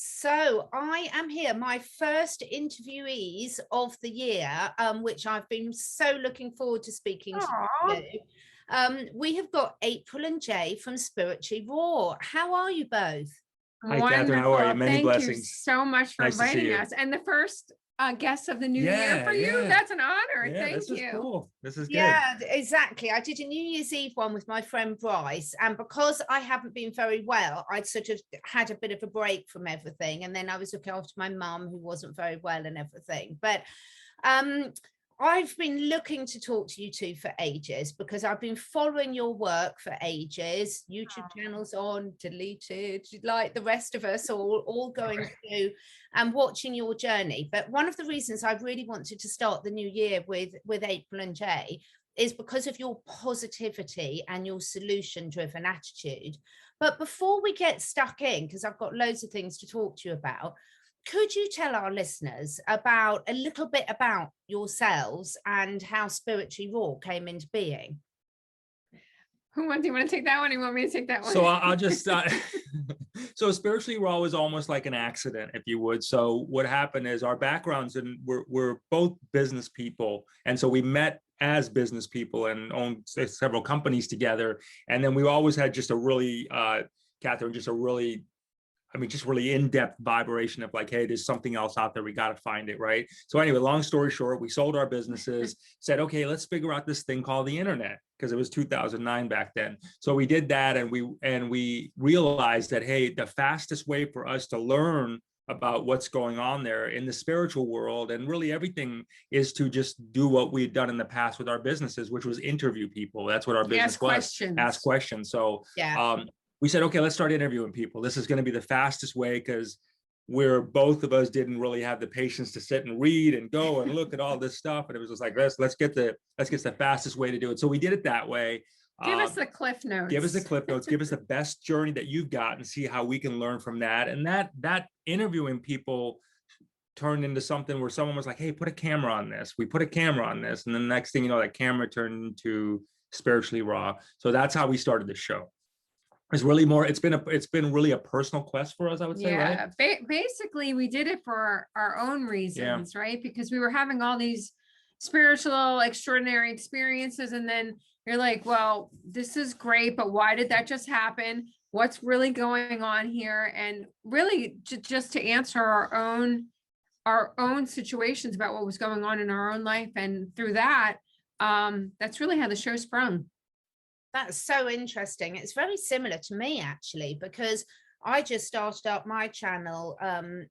So I am here, my first interviewees of the year, which I've been so looking forward to speaking to Aw. you. We have got April and Jay from Spiritually Raw. How are you both? Hi, Catherine. How are you? Wonderful. Many Thank you blessings. so much for Nice to see inviting you. us. And the first guest of the new year for you. Yeah. That's an honor. Yeah, Thank this is you. cool. This is good. Yeah, exactly. I did a New Year's Eve one with my friend Bryce, and because I haven't been very well, I'd sort of had a bit of a break from everything, and then I was looking after my mum who wasn't very well and everything. But I've been looking to talk to you two for ages because I've been following your work for ages. YouTube channels on, deleted, like the rest of us, all going through and watching your journey. But one of the reasons I really wanted to start the new year with April and Jay is because of your positivity and your solution-driven attitude. But before we get stuck in, because I've got loads of things to talk to you about, could you tell our listeners about a little bit about yourselves and how Spiritually Raw came into being? Do you want to take that one? Or you want me to take that one? So I'll just, so Spiritually Raw was almost like an accident, if you would. So what happened is our backgrounds, and we're both business people. And so we met as business people and owned several companies together. And then we always had just a really, Catherine, just really in-depth vibration of like, hey, there's something else out there. We got to find it, right? So anyway, long story short, we sold our businesses, said, okay, let's figure out this thing called the internet, because it was 2009 back then. So we did that, and we realized that, hey, the fastest way for us to learn about what's going on there in the spiritual world and really everything is to just do what we'd done in the past with our businesses, which was interview people. That's what our business was. Ask questions. So yeah. We said, okay, let's start interviewing people. This is going to be the fastest way, because both of us didn't really have the patience to sit and read and go and look at all this stuff. And it was just like, let's get the fastest way to do it. So we did it that way. Give us the cliff notes. Give us the cliff notes. Give us the best journey that you've got and see how we can learn from that. And that interviewing people turned into something where someone was like, hey, put a camera on this. We put a camera on this. And then the next thing you know, that camera turned into Spiritually Raw. So that's how we started the show. It's really more, it's been really a personal quest for us, I would say, right? Basically, we did it for our own reasons, right? Because we were having all these spiritual, extraordinary experiences. And then you're like, well, this is great, but why did that just happen? What's really going on here? And really just to answer our own situations about what was going on in our own life. And through that, that's really how the show sprung. That's so interesting. It's very similar to me, actually, because I just started up my channel,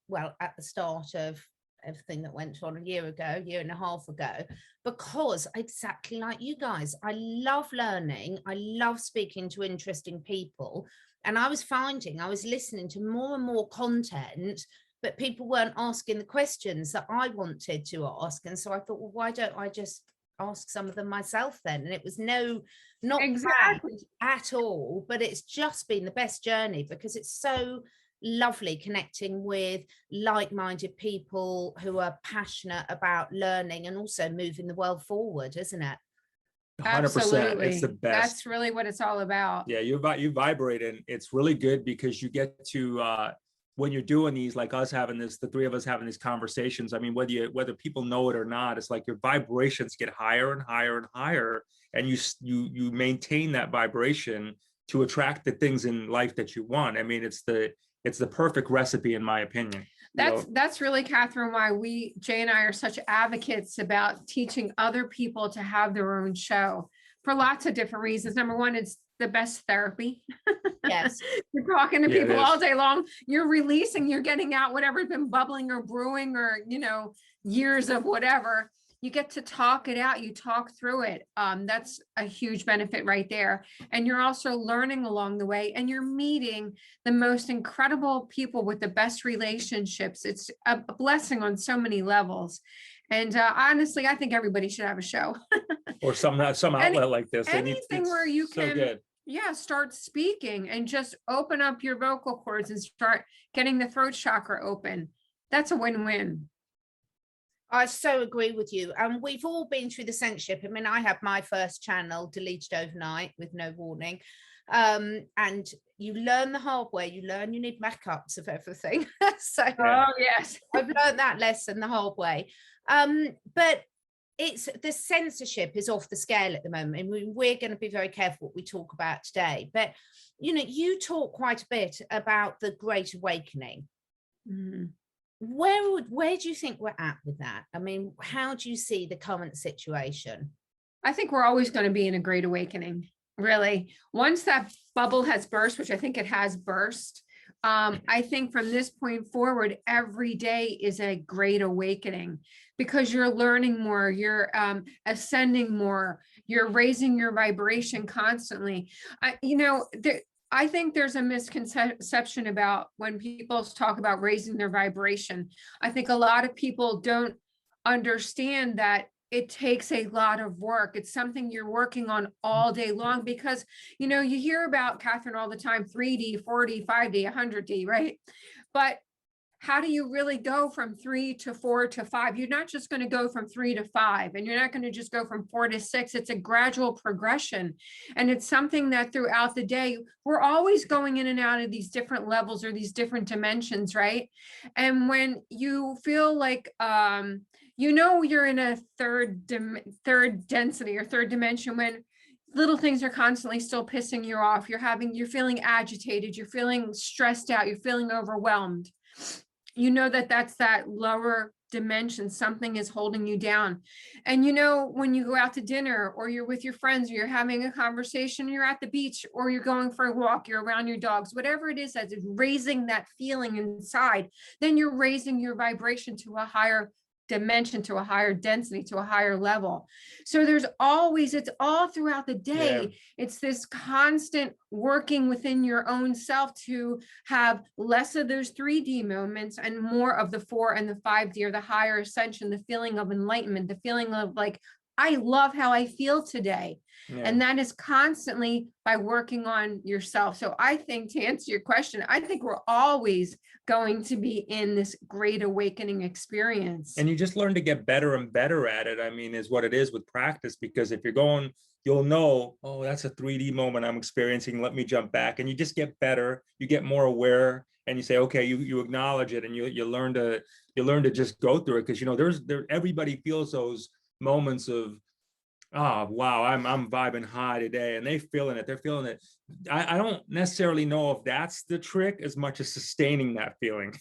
well, at the start of everything that went on a year and a half ago, because exactly like you guys, I love learning. I love speaking to interesting people. And I was finding I was listening to more and more content, but people weren't asking the questions that I wanted to ask. And so I thought, well, why don't I just ask some of them myself then? And it was not exactly at all, but it's just been the best journey because it's so lovely connecting with like-minded people who are passionate about learning and also moving the world forward, isn't it? 100%. Absolutely. It's the best. That's really what it's all about. Yeah, you vibrate, and it's really good because you get to when you're doing these, like us having this, the three of us having these conversations, I mean, whether people know it or not, it's like your vibrations get higher and higher and higher, and you maintain that vibration to attract the things in life that you want. I mean, it's the perfect recipe, in my opinion. That's really, Catherine, why Jay and I are such advocates about teaching other people to have their own show for lots of different reasons. Number one, it's the best therapy. Yes. You're talking to people all day long. You're releasing, you're getting out whatever's been bubbling or brewing or, years of whatever. You get to talk it out. You talk through it. That's a huge benefit right there. And you're also learning along the way, and you're meeting the most incredible people with the best relationships. It's a blessing on so many levels. And honestly, I think everybody should have a show. Or some outlet like this. Anything where you can start speaking and just open up your vocal cords and start getting the throat chakra open. That's a win-win. I so agree with you. And we've all been through the censorship. I mean, I had my first channel deleted overnight with no warning. And you learn the hard way. You learn you need backups of everything. So Oh, yes. I've learned that lesson the hard way. But it's the censorship is off the scale at the moment. And we're going to be very careful what we talk about today. But, you know, you talk quite a bit about the Great Awakening. Mm-hmm. Where do you think we're at with that? I mean, how do you see the current situation? I think we're always going to be in a great awakening, really. Once that bubble has burst, which I think it has burst, I think from this point forward, every day is a great awakening because you're learning more, you're ascending more, you're raising your vibration constantly. I think there's a misconception about when people talk about raising their vibration. I think a lot of people don't understand that it takes a lot of work. It's something you're working on all day long because, you know, you hear about, Catherine, all the time, 3D, 4D, 5D, 100D, right? But how do you really go from 3 to 4 to 5? You're not just going to go from 3 to 5, and you're not going to just go from 4 to 6. It's a gradual progression. And it's something that throughout the day, we're always going in and out of these different levels or these different dimensions, right? And when you feel like, you know, you're in a third density or third dimension, when little things are constantly still pissing you off, you're feeling agitated, you're feeling stressed out, you're feeling overwhelmed. You know that that's that lower dimension. Something is holding you down. And you know, when you go out to dinner or you're with your friends or you're having a conversation, you're at the beach or you're going for a walk, you're around your dogs, whatever it is that is raising that feeling inside, then you're raising your vibration to a higher dimension, to a higher density, to a higher level. So there's always, it's all throughout the day. Yeah. It's this constant working within your own self to have less of those 3D moments and more of the 4 and the 5D, or the higher ascension, the feeling of enlightenment, the feeling of like, I love how I feel today. Yeah. And that is constantly by working on yourself. So I think, to answer your question, I think we're always going to be in this great awakening experience. And you just learn to get better and better at it. I mean, is what it is with practice, because if you're going, you'll know, oh, that's a 3D moment I'm experiencing. Let me jump back. And you just get better. You get more aware, and you say, okay, you acknowledge it, and you learn to just go through it. Because, you know, everybody feels those moments of, oh, wow, I'm vibing high today, and they're feeling it. I don't necessarily know if that's the trick as much as sustaining that feeling.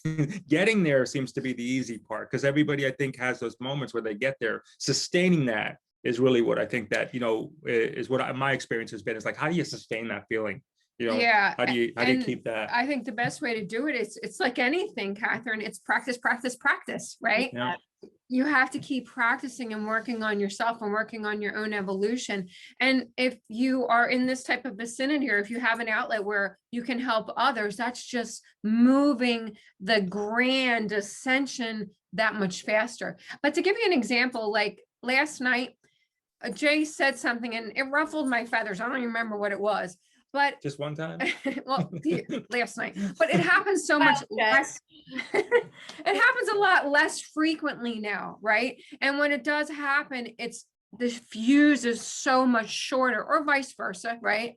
Getting there seems to be the easy part, because everybody, I think, has those moments where they get there. Sustaining that is really what I think that, you know, is what my experience has been. It's like, how do you sustain that feeling? You know, yeah. How do you keep that? I think the best way to do it is, it's like anything, Catherine, it's practice, right? Yeah. You have to keep practicing and working on yourself and working on your own evolution. And if you are in this type of vicinity, or if you have an outlet where you can help others, that's just moving the grand ascension that much faster. But to give you an example, like last night, Jay said something and it ruffled my feathers. I don't even remember what it was. But just one time. Well, last night, but it happens so much less. It happens a lot less frequently now, right? And when it does happen, the fuse is so much shorter, or vice versa, right?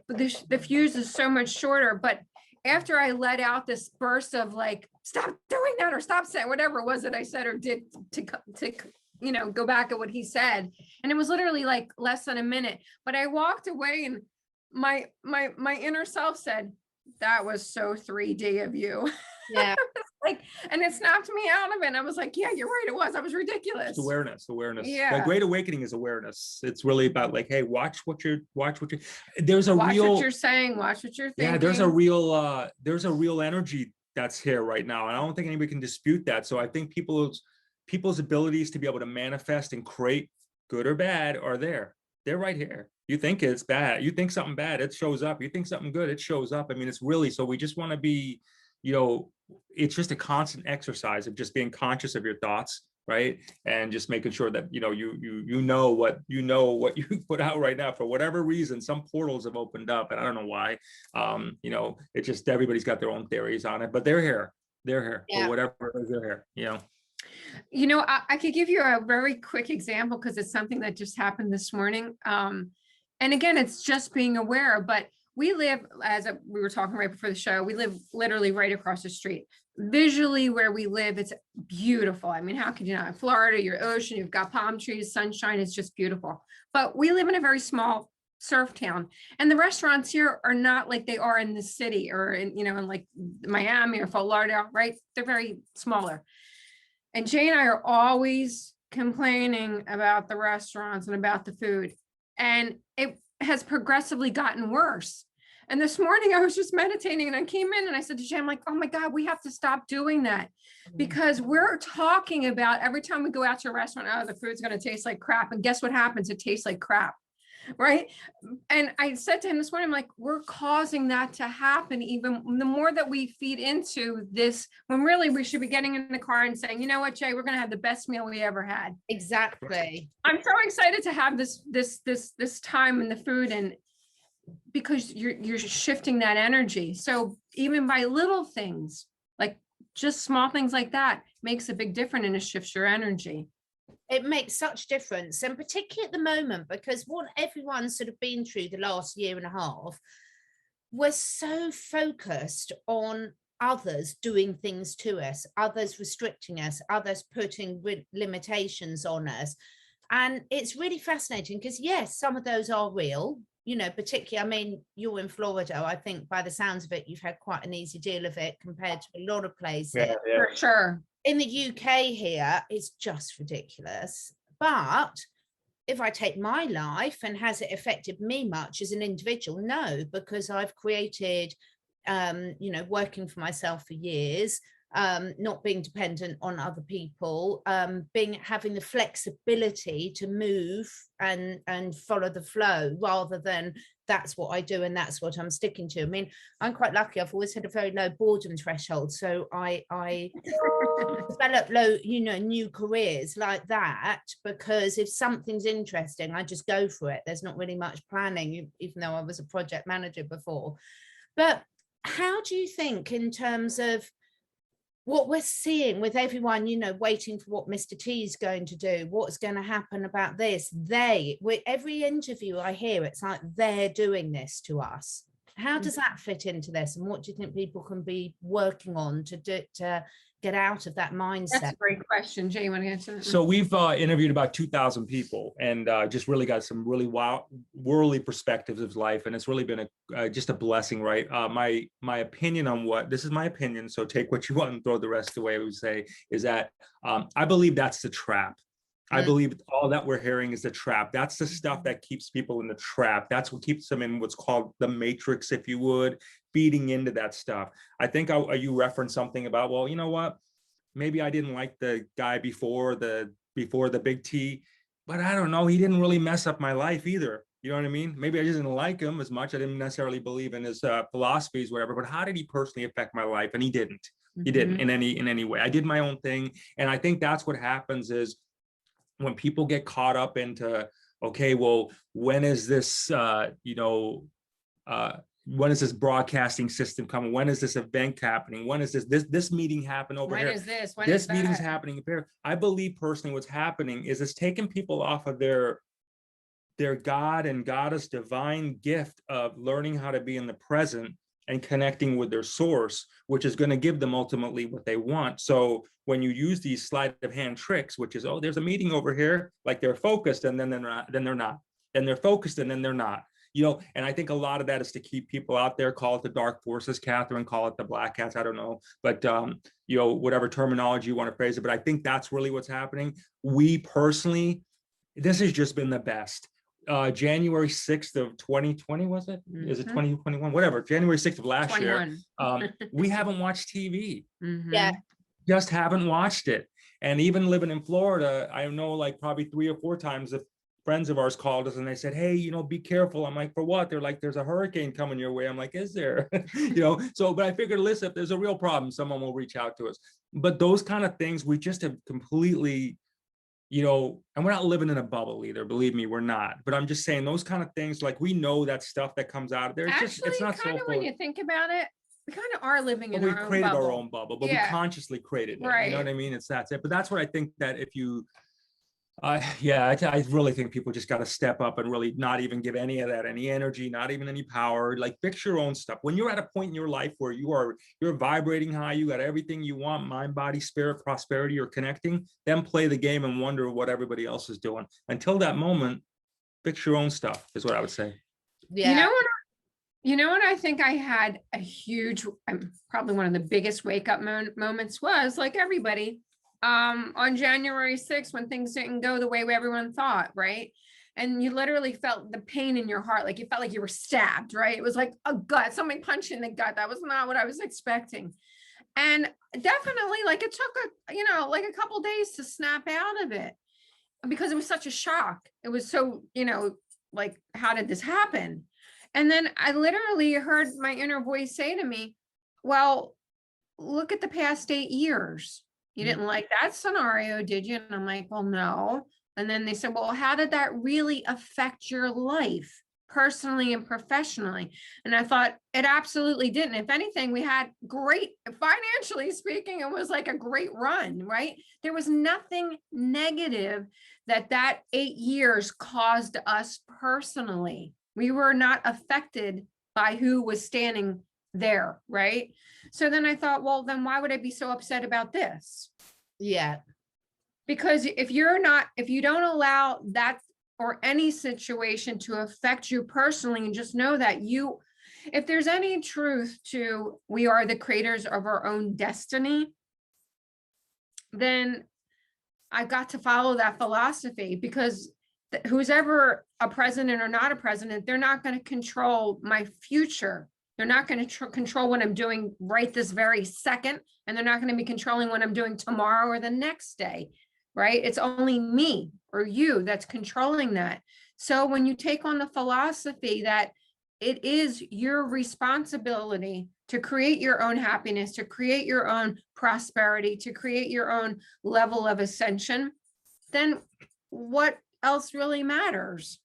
But the fuse is so much shorter. But after I let out this burst of like, stop doing that, or stop saying whatever it was that I said or did to you know, go back at what he said, and it was literally like less than a minute. But I walked away, and my inner self said, that was so 3D of you. Yeah. Like, and it snapped me out of it. And I was like, yeah, you're right. It was. I was ridiculous. It's awareness. Yeah. The Great Awakening is awareness. It's really about like, hey, watch what you're watch what you're saying, watch what you're thinking. Yeah, there's a real energy that's here right now. And I don't think anybody can dispute that. So I think people's abilities to be able to manifest and create, good or bad, are there. They're right here. You think it's bad, you think something bad, it shows up. You think something good, it shows up. I mean, it's really, so we just want to be, you know, it's just a constant exercise of just being conscious of your thoughts, right? And just making sure that, you know, you know what you put out right now. For whatever reason, some portals have opened up, and I don't know why. You know, it's just, everybody's got their own theories on it, but they're here. Yeah. For whatever it is, they're here, you know. You know, I could give you a very quick example because it's something that just happened this morning. And again, it's just being aware, but we live, we were talking right before the show, we live literally right across the street. Visually where we live, it's beautiful. I mean, how could you not? In Florida, your ocean, you've got palm trees, sunshine, it's just beautiful. But we live in a very small surf town, and the restaurants here are not like they are in the city or in, you know, in like Miami or Fort Lauderdale, right? They're very smaller. And Jay and I are always complaining about the restaurants and about the food. And it has progressively gotten worse. And this morning I was just meditating and I came in and I said to Jay, I'm like, oh my God, we have to stop doing that, because we're talking about every time we go out to a restaurant, oh, the food's going to taste like crap. And guess what happens? It tastes like crap. Right. And I said to him this morning, I'm like, we're causing that to happen. Even the more that we feed into this, when really we should be getting in the car and saying, you know what, Jay, we're going to have the best meal we ever had. Exactly. I'm so excited to have this time in the food, and because you're shifting that energy. So even by little things, like just small things like that, makes a big difference, and it shifts your energy. It makes such difference, and particularly at the moment, because what everyone's sort of been through the last year and a half, we're so focused on others doing things to us, others restricting us, others putting limitations on us. And it's really fascinating because yes, some of those are real, you know, particularly, I mean, you're in Florida. I think by the sounds of it, you've had quite an easy deal of it compared to a lot of places. Yeah. For sure. In the UK here, it's just ridiculous. But if I take my life, and has it affected me much as an individual? No, because I've created, you know, working for myself for years, not being dependent on other people, having the flexibility to move and follow the flow, rather than that's what I do and that's what I'm sticking to. I mean, I'm quite lucky. I've always had a very low boredom threshold, so I develop new careers like that, because if something's interesting, I just go for it. There's not really much planning, even though I was a project manager before. But how do you think, in terms of what we're seeing with everyone, you know, waiting for what Mr. T is going to do, what's going to happen about this? With every interview I hear, it's like they're doing this to us. How does that fit into this? And what do you think people can be working on to get out of that mindset? That's a great question. Jay, you want to answer? So we've interviewed about 2,000 people, and just really got some really worldly perspectives of life, and it's really been just a blessing, right? My opinion on this is my opinion, so take what you want and throw the rest away, I would say, is that I believe that's the trap. I believe all that we're hearing is the trap. That's the stuff that keeps people in the trap. That's what keeps them in what's called the matrix, if you would, feeding into that stuff. I think you referenced something about, well, you know what? Maybe I didn't like the guy before the big T, but I don't know. He didn't really mess up my life either. You know what I mean? Maybe I just didn't like him as much. I didn't necessarily believe in his philosophies, whatever, but how did he personally affect my life? And he didn't. He didn't in any way. I did my own thing. And I think that's what happens is, when people get caught up into, okay, well, when is this, when is this broadcasting system coming? When is this event happening? When is this meeting happen over here? When is this? When this is meeting's that? happening here. I believe personally what's happening is it's taking people off of their God and Goddess divine gift of learning how to be in the present and connecting with their source, which is going to give them ultimately what they want. So when you use these sleight of hand tricks, which is, oh, there's a meeting over here, like they're focused and then they're not, then they're focused and then they're not, you know. And I think a lot of that is to keep people out there. Call it the dark forces, Catherine, call it the black cats, I don't know, but you know, whatever terminology you want to phrase it. But I think that's really what's happening. We personally, this has just been the best. January 6th of 2020, was it? Is it 2021? Whatever, January 6th of last 21. year. We haven't watched TV. Yeah. Just haven't watched it. And even living in Florida, I know like probably 3 or 4 times if friends of ours called us and they said, hey, you know, be careful. I'm like, for what? They're like, there's a hurricane coming your way. I'm like, is there? You know, so, but I figured, listen, if there's a real problem, someone will reach out to us. But those kind of things, we just have completely, you know, and we're not living in a bubble either. Believe me, we're not. But I'm just saying those kind of things, like we know that stuff that comes out of there. It's Actually, just, it's not kind so of when you think about it, we kind of are living in we our own created bubble. our own bubble, but Yeah. we consciously created it. You Right. know what I mean? That's it. But that's what I think, that if you, I really think people just got to step up and really not even give any of that, any energy, not even any power. Like, fix your own stuff. When you're at a point in your life where you're vibrating high, you got everything you want, mind, body, spirit, prosperity, you're connecting, then play the game and wonder what everybody else is doing. Until that moment, fix your own stuff is what I would say. Yeah. You know what I think I had a huge, probably one of the biggest wake up moments was, like everybody, on January 6th, when things didn't go the way everyone thought, right? And you literally felt the pain in your heart, like you felt like you were stabbed, right? It was like a gut, something punched in the gut. That was not what I was expecting. And definitely, like, it took like a couple days to snap out of it, because it was such a shock. It was so, like, how did this happen? And then I literally heard my inner voice say to me, well, look at the past 8 years. You didn't like that scenario, did you? And I'm like, well, no. And then they said, well, how did that really affect your life personally and professionally? And I thought, it absolutely didn't. If anything, we had great, financially speaking, it was like a great run, right? There was nothing negative that 8 years caused us personally. We were not affected by who was standing there, right? So then I thought, well, then why would I be so upset about this? Yeah. Because if you don't allow that or any situation to affect you personally, and just know that if there's any truth to, we are the creators of our own destiny, then I got to follow that philosophy, because who's ever a president or not a president, they're not going to control my future. They're not going to control what I'm doing right this very second. And they're not going to be controlling what I'm doing tomorrow or the next day, right? It's only me or you that's controlling that. So when you take on the philosophy that it is your responsibility to create your own happiness, to create your own prosperity, to create your own level of ascension, then what else really matters?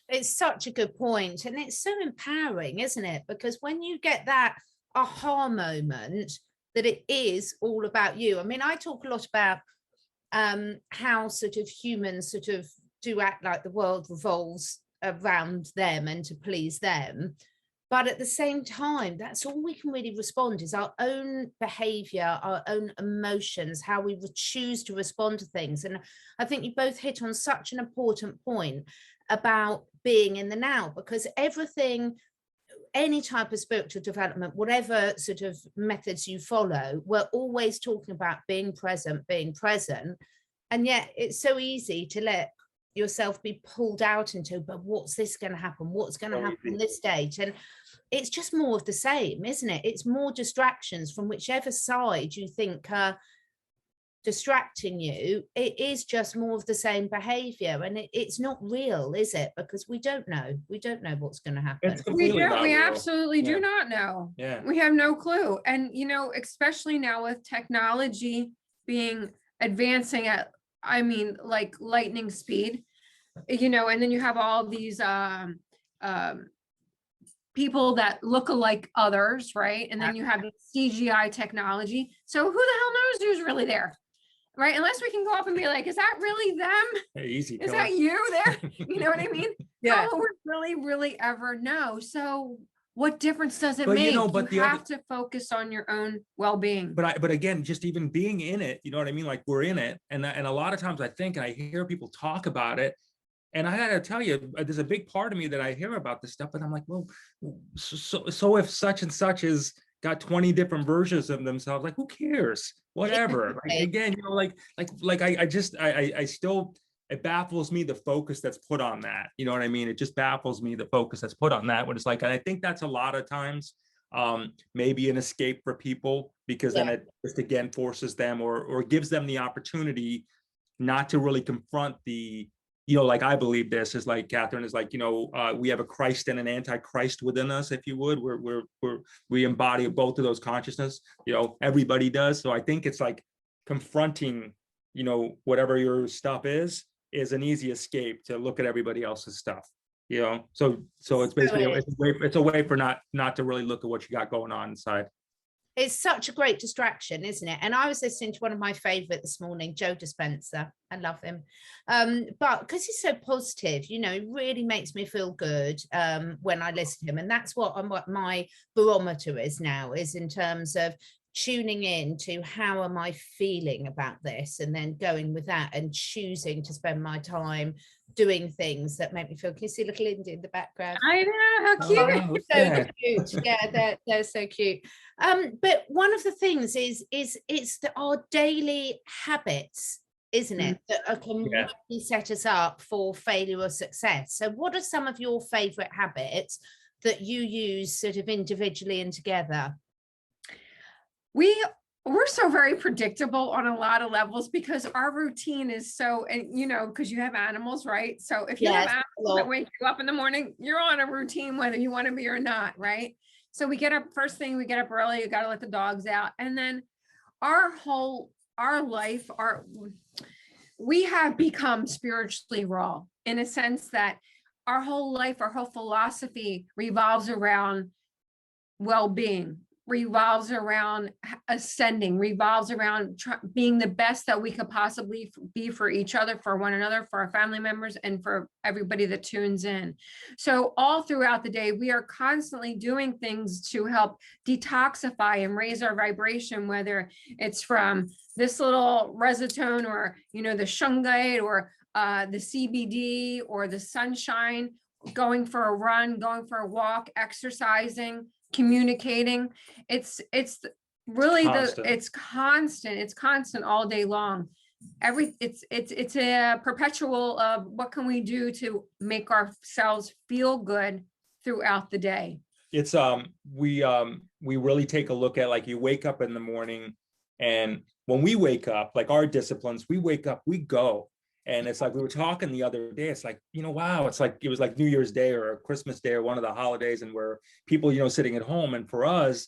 It's such a good point, and it's so empowering, isn't it? Because when you get that aha moment that it is all about you. I mean, I talk a lot about how sort of humans sort of do act like the world revolves around them and to please them. But at the same time, that's all we can really respond is our own behavior, our own emotions, how we choose to respond to things. And I think you both hit on such an important point about being in the now, because everything, any type of spiritual development, whatever sort of methods you follow, we're always talking about being present. And yet it's so easy to let yourself be pulled out into, but what's this going to happen? What's going to happen in this stage? And it's just more of the same, isn't it? It's more distractions from whichever side you think are distracting you. It is just more of the same behavior, and it's not real, is it? Because we don't know what's going to happen. We absolutely do not know. Yeah, we have no clue. And especially now with technology advancing at, I mean, like lightning speed, and then you have all these people that look alike others, right? And then you have the CGI technology. So who the hell knows who's really there? Right? Unless we can go up and be like, is that really them? Easy. Is that you there? You know what I mean? Yeah. How will we really ever know? So what difference does it make? You have to focus on your own well-being. But again, just even being in it, you know what I mean? Like, we're in it. And a lot of times I think, and I hear people talk about it, and I gotta tell you, there's a big part of me that I hear about this stuff, and I'm like, well, so if such and such is got 20 different versions of themselves, like, who cares? Whatever. Like, again, I still, it baffles me the focus that's put on that. You know what I mean? It just baffles me the focus that's put on that, when it's like, and I think that's a lot of times maybe an escape for people, because then it just again forces them or gives them the opportunity not to really confront the, like, I believe this is like, Catherine is like, we have a Christ and an Antichrist within us, if you would. We embody both of those consciousness, everybody does. So I think it's like confronting, whatever your stuff is an easy escape to look at everybody else's stuff. you know, so it's basically, it's a way for not to really look at what you got going on inside. It's such a great distraction, isn't it? And I was listening to one of my favorite this morning, Joe Dispenza. I love him. But because he's so positive, you know, it really makes me feel good when I listen to him. And that's what my barometer is now, is in terms of tuning in to how am I feeling about this, and then going with that and choosing to spend my time doing things that make me feel. Can you see little Indy in the background? I know, how cute. Oh, So cute. Yeah, they're so cute. But one of the things is it's our daily habits, isn't it, that can really set us up for failure or success. So what are some of your favorite habits that you use sort of individually and together? We're so very predictable on a lot of levels because our routine is so, and you know, because you have animals, right? So if you have animals that wake you up in the morning, you're on a routine whether you want to be or not, right? So we get up first thing, we get up early, you got to let the dogs out, and then our life, we have become spiritually raw in a sense that our whole life, our whole philosophy revolves around well-being, revolves around ascending, revolves around being the best that we could possibly be for each other, for one another, for our family members, and for everybody that tunes in. So all throughout the day, we are constantly doing things to help detoxify and raise our vibration, whether it's from this little resitone or, you know, the shungite or the CBD or the sunshine, going for a run, going for a walk, exercising, communicating. It's really it's constant all day long. It's a perpetual of what can we do to make ourselves feel good throughout the day. It's we really take a look at, like, you wake up in the morning, and when we wake up, like our disciplines, we wake up, we go. And it's like, we were talking the other day, it's like, you know, wow, it's like, it was like New Year's Day or Christmas Day or one of the holidays, and where people, you know, sitting at home. And for us,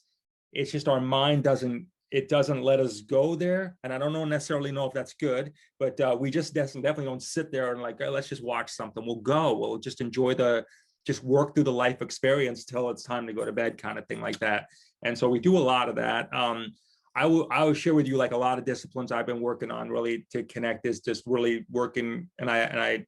it's just our mind doesn't let us go there. And I don't necessarily know if that's good, but we just definitely don't sit there and like, let's just watch something. We'll just enjoy just work through the life experience till it's time to go to bed, kind of thing like that. And so we do a lot of that. I will share with you, like, a lot of disciplines I've been working on really to connect is just really working. And I, you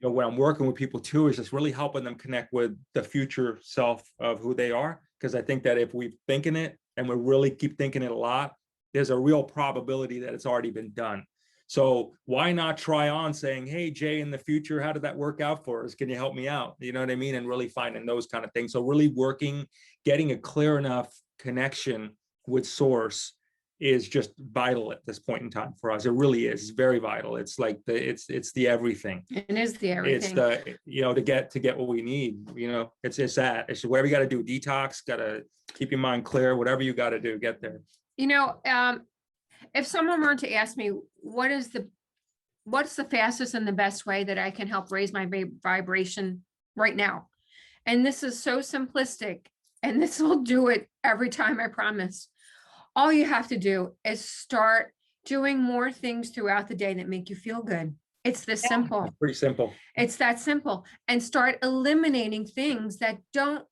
know, when I'm working with people too, is just really helping them connect with the future self of who they are. Because I think that if we're thinking it and we really keep thinking it a lot, there's a real probability that it's already been done. So why not try on saying, hey, Jay, in the future, how did that work out for us? Can you help me out? You know what I mean? And really finding those kind of things. So really working, getting a clear enough connection with source is just vital at this point in time for us. It really is. It's very vital. It's like it's the everything. It is the everything. It's the, you know, to get what we need, you know, it's that. It's whatever you got to do, detox, got to keep your mind clear, whatever you got to do, get there. You know, if someone were to ask me, what's the fastest and the best way that I can help raise my vibration right now? And this is so simplistic, and this will do it every time, I promise. All you have to do is start doing more things throughout the day that make you feel good. It's this simple. It's pretty simple. It's that simple. And start eliminating things that don't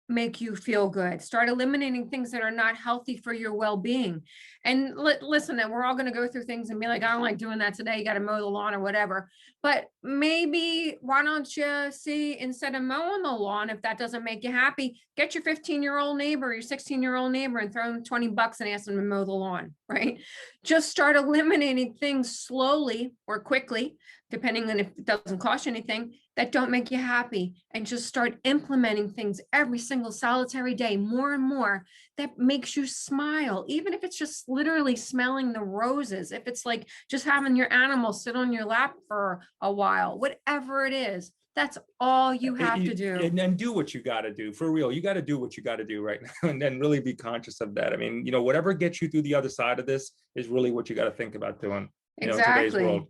make you feel good. Start eliminating things that are not healthy for your well-being. And listen, that we're all going to go through things and be like, I don't like doing that today. You got to mow the lawn or whatever. But maybe why don't you see, instead of mowing the lawn, if that doesn't make you happy, get your 15-year-old neighbor, your 16-year-old neighbor, and throw them $20 and ask them to mow the lawn, right? Just start eliminating things slowly or quickly, depending on if it doesn't cost you anything, that don't make you happy, and just start implementing things every single solitary day, more and more, that makes you smile. Even if it's just literally smelling the roses, if it's like just having your animal sit on your lap for a while, whatever it is, that's all you have to do. And then do what you got to do, for real. You got to do what you got to do right now, and then really be conscious of that. I mean, you know, whatever gets you through the other side of this is really what you got to think about doing, you know, in today's world.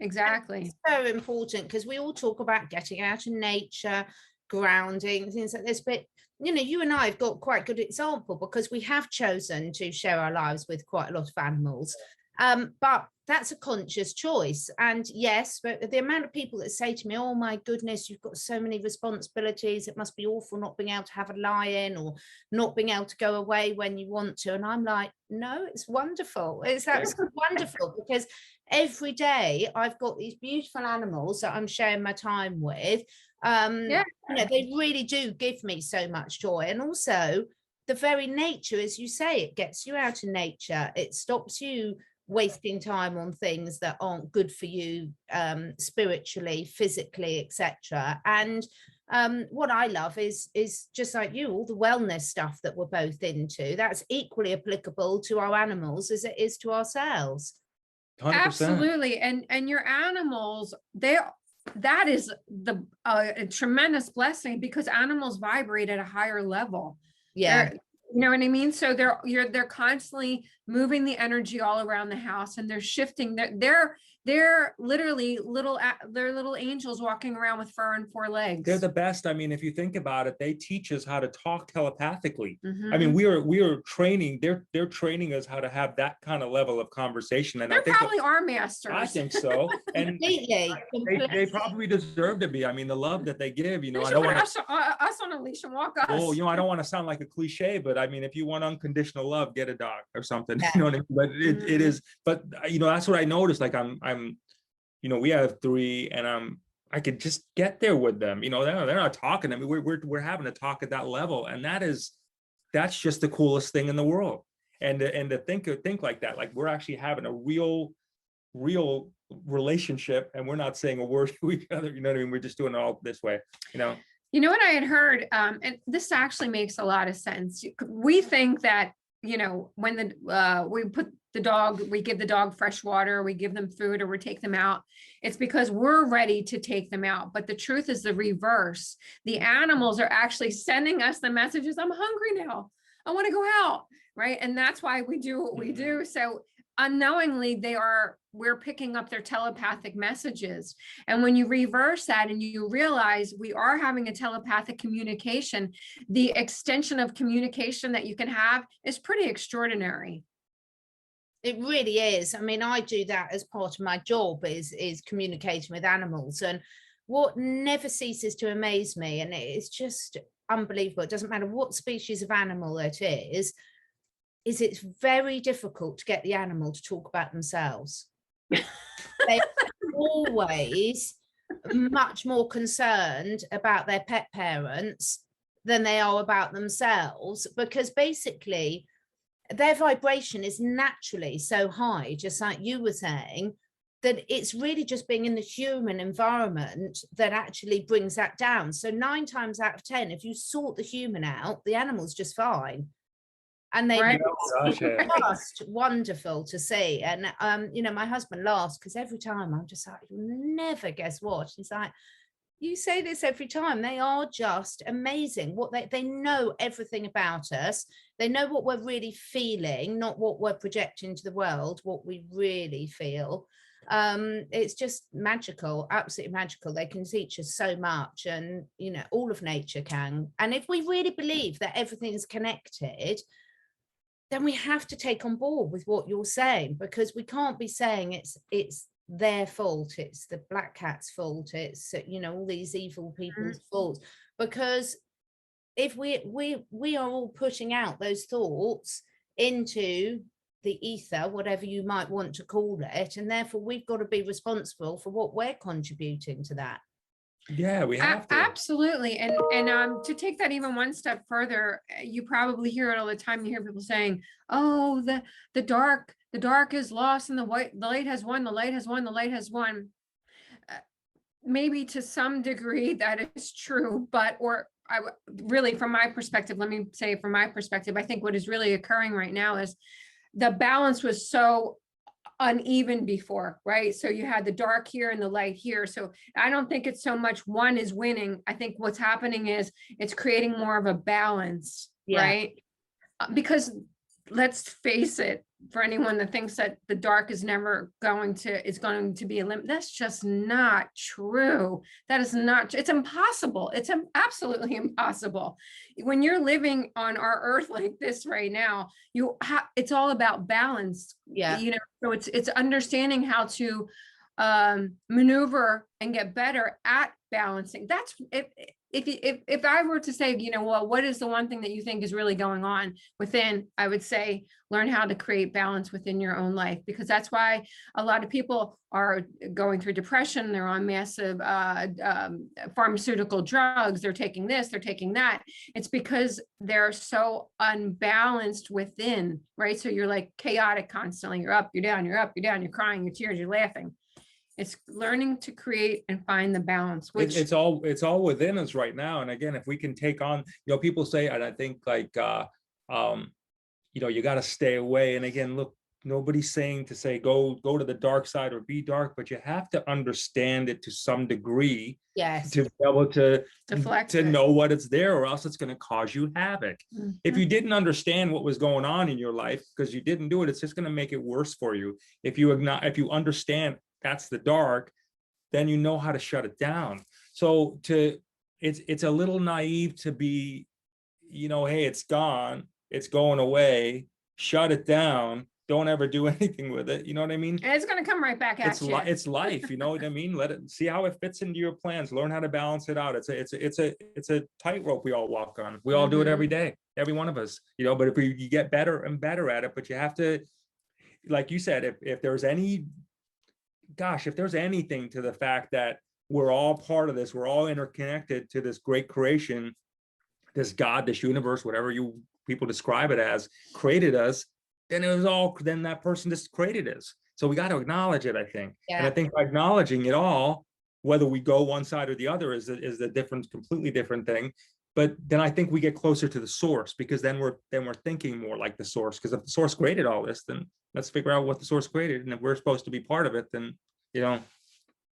Exactly. It's so important, because we all talk about getting out in nature, grounding, things like this, but you know, you and I have got quite good example, because we have chosen to share our lives with quite a lot of animals. But that's a conscious choice. And yes, but the amount of people that say to me, oh my goodness, you've got so many responsibilities, it must be awful not being able to have a lie-in or not being able to go away when you want to. And I'm like, no, it's wonderful. It's absolutely wonderful, because every day I've got these beautiful animals that I'm sharing my time with. You know, they really do give me so much joy. And also the very nature, as you say, it gets you out in nature. It stops you wasting time on things that aren't good for you, spiritually, physically, etc. And what I love is just like you, all the wellness stuff that we're both into. That's equally applicable to our animals as it is to ourselves. 100%. Absolutely. And your animals, that is a tremendous blessing, because animals vibrate at a higher level. Yeah. You know what I mean? So they're constantly moving the energy all around the house, and they're shifting. They're literally little angels walking around with fur and 4 legs. They're the best. I mean, if you think about it, they teach us how to talk telepathically. Mm-hmm. I mean, we are training. They're training us how to have that kind of level of conversation. And They're I think probably our masters. I think so. And Completely. they probably deserve to be. I mean, the love that they give. You know, They I should don't put want us on a leash and walk us. Oh, you know, I don't want to sound like a cliche, but I mean, if you want unconditional love, get a dog or something. Yeah. You know what I mean? But it is. But you know, that's what I noticed. Like I'm. You know, we have 3, and I could just get there with them. You know, they're not talking. I mean, we're having a talk at that level, and that's just the coolest thing in the world. And to think like that, like we're actually having a real relationship, and we're not saying a word to each other. You know what I mean? We're just doing it all this way. You know. You know what I had heard, and this actually makes a lot of sense. We think that, you know, when we put the dog, we give the dog fresh water, we give them food, or we take them out, it's because we're ready to take them out. But the truth is the reverse. The animals are actually sending us the messages, I'm hungry now, I want to go out, right? And that's why we do what we do. So unknowingly, we're picking up their telepathic messages. And when you reverse that and you realize we are having a telepathic communication, the extension of communication that you can have is pretty extraordinary. It really is. I mean, I do that as part of my job, is communicating with animals. And what never ceases to amaze me, and it's just unbelievable, it doesn't matter what species of animal it is it's very difficult to get the animal to talk about themselves. They're always much more concerned about their pet parents than they are about themselves, because basically their vibration is naturally so high, just like you were saying, that it's really just being in the human environment that actually brings that down. So 9 times out of 10, if you sort the human out, the animal's just fine. And they just wonderful to see. And you know, my husband laughs, because every time I'm just like, you'll never guess what. He's like, you say this every time. They are just amazing. What they know everything about us. They know what we're really feeling, not what we're projecting to the world, what we really feel. It's just magical, absolutely magical. They can teach us so much, and you know, all of nature can. And if we really believe that everything's connected, then we have to take on board with what you're saying, because we can't be saying it's their fault, it's the black cat's fault, it's, you know, all these evil people's fault. Because if we are all putting out those thoughts into the ether, whatever you might want to call it, and therefore we've got to be responsible for what we're contributing to that. Yeah, we have to. Absolutely. And to take that even one step further, you probably hear it all the time. You hear people saying, oh, the dark is lost and the light has won, the light has won, the light has won. Maybe to some degree that is true, but really, from my perspective, let me say from my perspective, I think what is really occurring right now is the balance was so uneven before, right? So you had the dark here and the light here. So I don't think it's so much one is winning. I think what's happening is it's creating more of a balance, right? Because let's face it, for anyone that thinks that the dark is never going to be eliminated. That's just not true. That is not, it's impossible. It's absolutely impossible. When you're living on our earth like this right now, it's all about balance. Yeah. You know, so it's understanding how to maneuver and get better at balancing. That's if I were to say, you know, well, what is the one thing that you think is really going on within, I would say, learn how to create balance within your own life, because that's why a lot of people are going through depression. They're on massive pharmaceutical drugs. They're taking this, they're taking that. It's because they're so unbalanced within, right? So you're like chaotic constantly. You're up, you're down, you're up, you're down, you're crying, you're tears, you're laughing. It's learning to create and find the balance, which it's all within us right now. And again, if we can take on, you know, people say, and I think like, you know, you got to stay away. And again, look, nobody's saying to say, go to the dark side or be dark, but you have to understand it to some degree. Yes. To be able to deflect to know what it's there, or else it's going to cause you havoc. Mm-hmm. If you didn't understand what was going on in your life because you didn't do it, it's just going to make it worse for you. If you understand that's the dark, then you know how to shut it down. So it's a little naive to be, you know, hey, it's gone, it's going away, shut it down, don't ever do anything with it. You know what I mean? and it's going to come right back at you. It's life, you know what I mean? Let it, see how it fits into your plans, learn how to balance it out. It's a tightrope we all walk on. We all do it every day, every one of us, you know, but if you get better and better at it, but you have to, like you said, if there's any, gosh, if there's anything to the fact that we're all part of this, we're all interconnected to this great creation, this God, this universe, whatever you people describe it as, created us, then then that person just created us. So we got to acknowledge it, I think. Yeah. And I think by acknowledging it all, whether we go one side or the other is a different, completely different thing. But then I think we get closer to the source, because then we're thinking more like the source. Because if the source created all this, then let's figure out what the source created. And if we're supposed to be part of it, then, you know,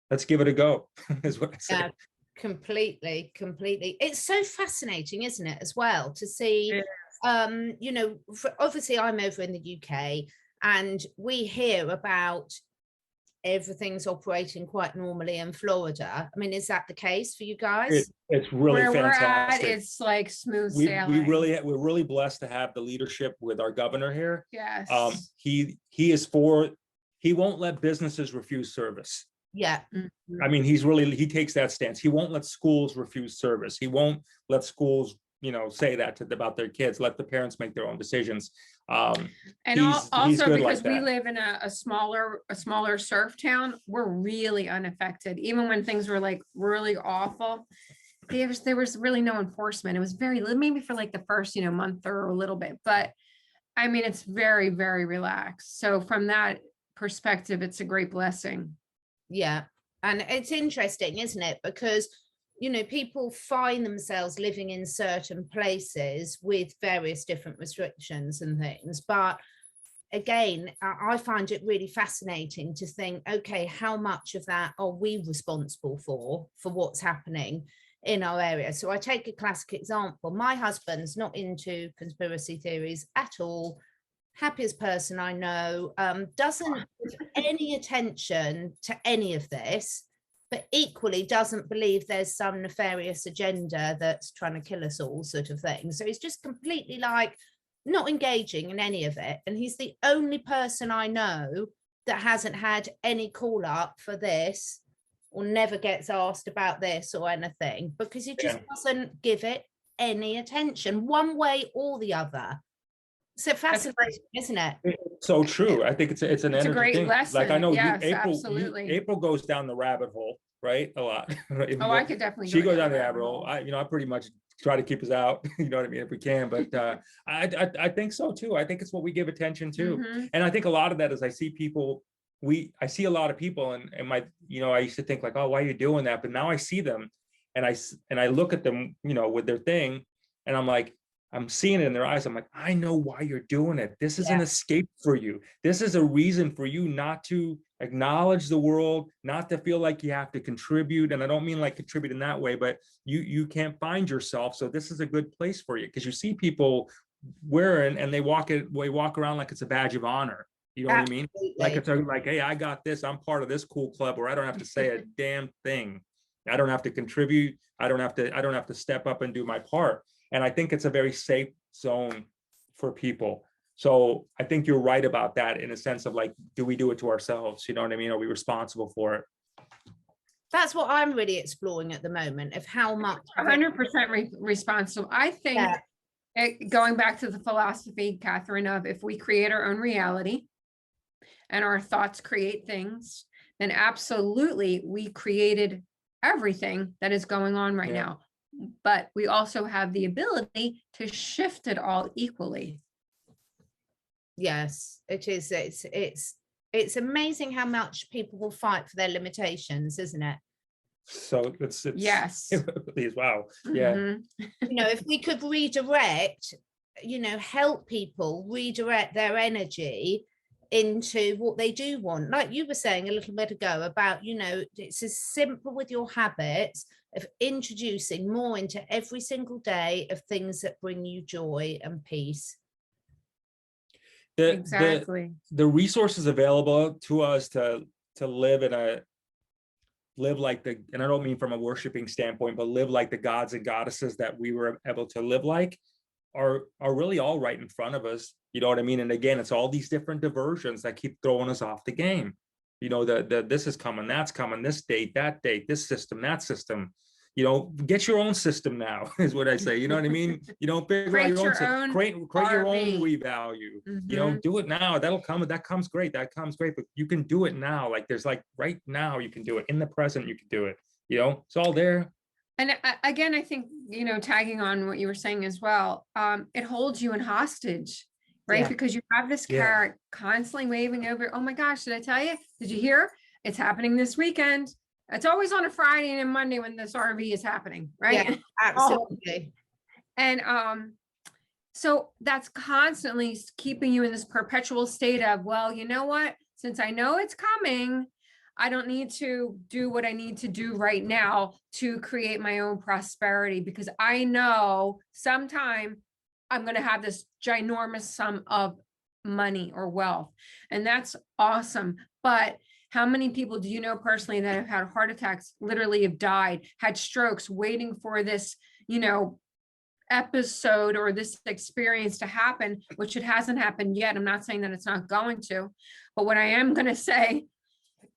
let's give it a go, is what I say. Yeah, completely. It's so fascinating, isn't it, as well, to see, you know, obviously I'm over in the UK and we hear about everything's operating quite normally in Florida. I mean, is that the case for you guys? It's really Where fantastic. we're at, it's like smooth sailing. we're really blessed to have the leadership with our governor here. Yes. He won't let businesses refuse service. Yeah. I mean, he takes that stance. He won't let schools refuse service. He won't let schools, you know, say that about their kids. Let the parents make their own decisions. And also because we live in a smaller surf town, we're really unaffected. Even when things were like really awful, there was really no enforcement. It was very, maybe for like the first, you know, month or a little bit, but I mean, it's very, very relaxed. So from that perspective, it's a great blessing. Yeah. And it's interesting, isn't it? Because, you know, people find themselves living in certain places with various different restrictions and things. But again, I find it really fascinating to think, okay, how much of that are we responsible for what's happening in our area? So I take a classic example. My husband's not into conspiracy theories at all. Happiest person I know, doesn't give any attention to any of this, but equally doesn't believe there's some nefarious agenda that's trying to kill us all, sort of thing. So he's just completely like not engaging in any of it. And he's the only person I know that hasn't had any call up for this or never gets asked about this or anything, because he just doesn't give it any attention one way or the other. So fascinating, isn't it? It's so true. I think it's an a great thing. lesson. Like I know yes, April goes down the rabbit hole, right? A lot. Oh, I could definitely. She goes down the rabbit hole. I pretty much try to keep us out. You know what I mean, if we can. But I think so too. I think it's what we give attention to, and I think a lot of that is I see people. I see a lot of people, and my, you know, I used to think like, oh, why are you doing that? But now I see them, and I look at them, you know, with their thing, and I'm like, I'm seeing it in their eyes. I'm like, I know why you're doing it. This is an escape for you. This is a reason for you not to acknowledge the world, not to feel like you have to contribute. And I don't mean like contribute in that way, but you can't find yourself. So this is a good place for you, because you see people wearing, and we walk around like it's a badge of honor. You know what I mean? Like it's like, hey, I got this. I'm part of this cool club where I don't have to say a damn thing. I don't have to contribute. I don't have to step up and do my part. And I think it's a very safe zone for people. So I think you're right about that, in a sense of like, do we do it to ourselves? You know what I mean? Are we responsible for it? That's what I'm really exploring at the moment, of how much 100% responsible. I think going back to the philosophy, Catherine, of if we create our own reality and our thoughts create things, then absolutely we created everything that is going on right now. But we also have the ability to shift it all equally. Yes, it is. It's amazing how much people will fight for their limitations, isn't it? So it's yes. Wow. Yeah. You know, if we could redirect, you know, help people redirect their energy into what they do want, like you were saying a little bit ago about, you know, it's as simple with your habits of introducing more into every single day of things that bring you joy and peace. Exactly. The resources available to us to live like the, and I don't mean from a worshiping standpoint, but live like the gods and goddesses that we were able to live like, are really all right in front of us. You know what I mean? And again, it's all these different diversions that keep throwing us off the game. You know, this is coming, that's coming, this date, that date, this system, that system. You know, get your own system now, is what I say. You know what I mean? You know, figure out your own system. Create your own we value. You know, do it now. That'll come. That comes great. That comes great. But you can do it now. Like there's like right now you can do it. In the present you can do it. You know, it's all there. And again, I think, you know, tagging on what you were saying as well, it holds you in hostage, right? Yeah. Because you have this carrot constantly waving over. Oh my gosh, did I tell you? Did you hear? It's happening this weekend. It's always on a Friday and a Monday when this RV is happening, right? Yeah, absolutely. And so that's constantly keeping you in this perpetual state of, well, you know what? Since I know it's coming, I don't need to do what I need to do right now to create my own prosperity, because I know sometime I'm going to have this ginormous sum of money or wealth. And that's awesome. But how many people do you know personally that have had heart attacks, literally have died, had strokes, waiting for this, you know, episode or this experience to happen, which it hasn't happened yet. I'm not saying that it's not going to, but what I am going to say,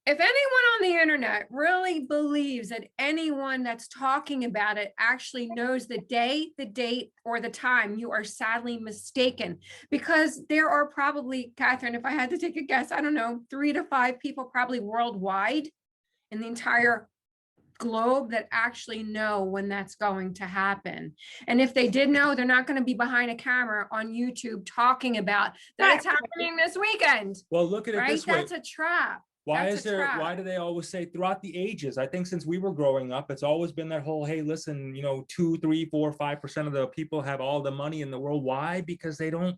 if anyone on the internet really believes that anyone that's talking about it actually knows the day, the date, or the time, you are sadly mistaken, because there are probably, Catherine, if I had to take a guess, I don't know, 3 to 5 people probably worldwide in the entire globe that actually know when that's going to happen. And if they did know, they're not going to be behind a camera on YouTube talking about that it's happening this weekend. Well, look at it this way. That's a trap. Why do they always say throughout the ages? I think since we were growing up, it's always been that whole, hey, listen, you know, 2, 3, 4, 5% of the people have all the money in the world. Why? Because they don't,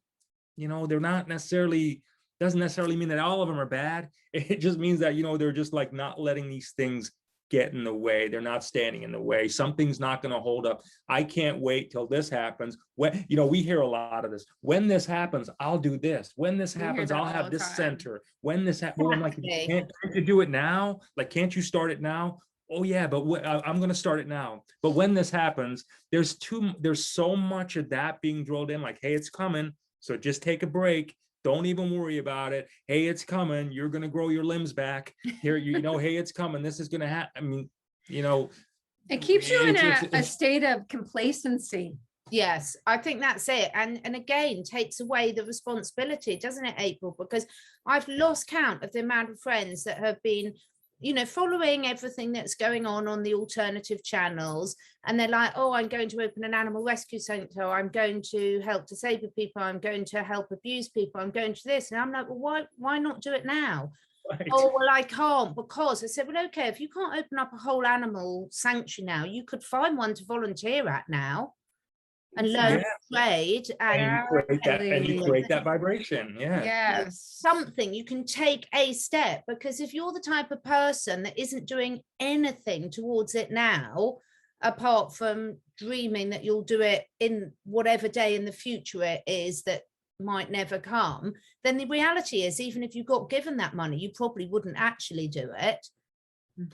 you know, they're not necessarily, doesn't necessarily mean that all of them are bad. It just means that, you know, they're just like not letting these things get in the way. They're not standing in the way. Something's not going to hold up. I can't wait till this happens. When, you know, we hear a lot of this. When this happens, I'll do this. When this happens, I'll have this center. When this happens, well, I'm like, can't you do it now? Like, can't you start it now? Oh yeah, but I'm going to start it now. But when this happens, there's so much of that being drilled in, like, hey, it's coming. So just take a break. Don't even worry about it. Hey, it's coming. You're going to grow your limbs back here. You know, hey, it's coming. This is going to happen. I mean, you know, it keeps you in a state of complacency. Yes, I think that's it. And again, takes away the responsibility, doesn't it, April? Because I've lost count of the amount of friends that have been, you know, following everything that's going on the alternative channels. And they're like, oh, I'm going to open an animal rescue center. I'm going to help disabled people. I'm going to help abused people. I'm going to this. And I'm like, well, why not do it now? Right. Oh, well, I can't, because I said, well, okay, if you can't open up a whole animal sanctuary now, you could find one to volunteer at now and learn trade and you create that vibration. Something you can take a step, because if you're the type of person that isn't doing anything towards it now, apart from dreaming that you'll do it in whatever day in the future it is that might never come, then the reality is, even if you got given that money, you probably wouldn't actually do it.